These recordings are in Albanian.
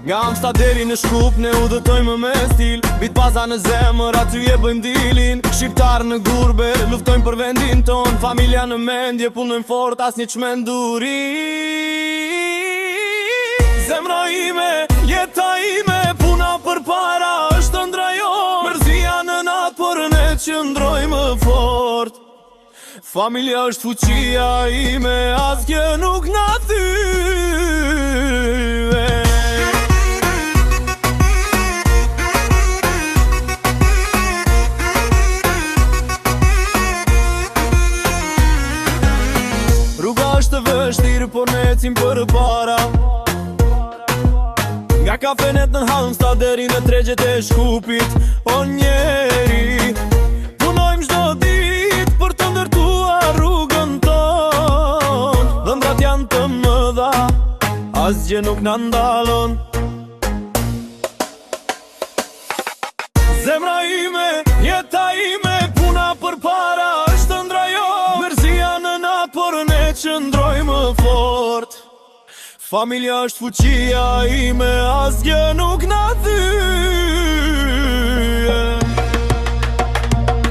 Nga Amsta deri në Shkup ne udhëtojmë me stil. Bit baza në zemër aty e bëjmë dilin. Shqiptar në gurbe luftojmë për vendin ton. Familja në mendje punojmë fort as një çmenduri. Zemra ime, jeta ime, puna për para është ëndra jo. Mërzia në natë por ne qëndrojmë fort. Familja është fuqia ime, asgjë nuk na thyve. Rruga është të vështirë, por ne ecim për para. Nga kafenet në Halmstad deri në tregjet e Shkupit. O njeri, punojmë çdo ditë për të ndërtuar rrugën ton. Dhëndrat janë të mëdha, asgjë nuk na ndalon. Zemra ime, jeta ime, puna për para është ëndra jo. Mërzia në natë por ne qëndrojmë fort. Familja është fuqia ime, asgjë nuk na thyje.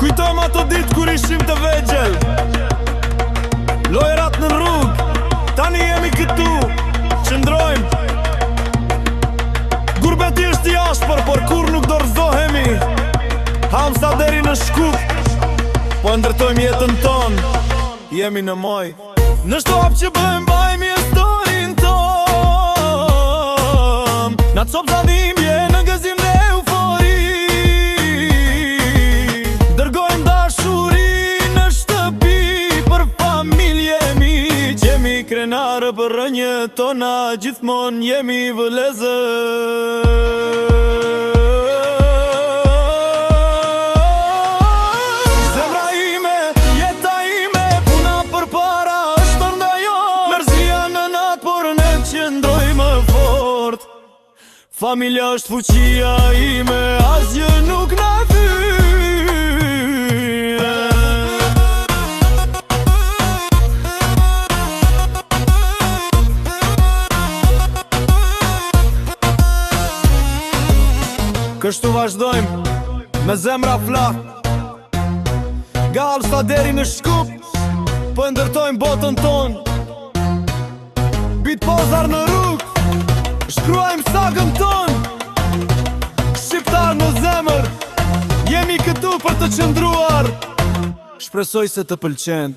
Kujtojmë ato ditë kur ishim të vegjël, lojrat në rrugë, tani jemi këtu, qëndrojmë. Gurbeti është i ashpër, por kur nuk dorëzohemi. Hamsta deri në Shkup, po ndërtojmë jetën ton, jemi në moj. Në shtop që bëjmë bajmë historin ton. Na cop zanimje në gëzim dhe eufori. Dërgojmë dashuri në shtëpi për familje miq. Jemi krenarë për rënjët tona, gjithmon jemi vëllezër. Familja është fuqia ime, asgjë nuk na thyje. Kështu vazhdojmë me zemra flak. Nga Halmstad deri në Shkup, po ndërtojmë botën ton. Bit pozar në rrugë, shkruajmë sagën ton. Shqiptar në zemër, jemi këtu për të qëndruar. Shpresoj se të pëlqen.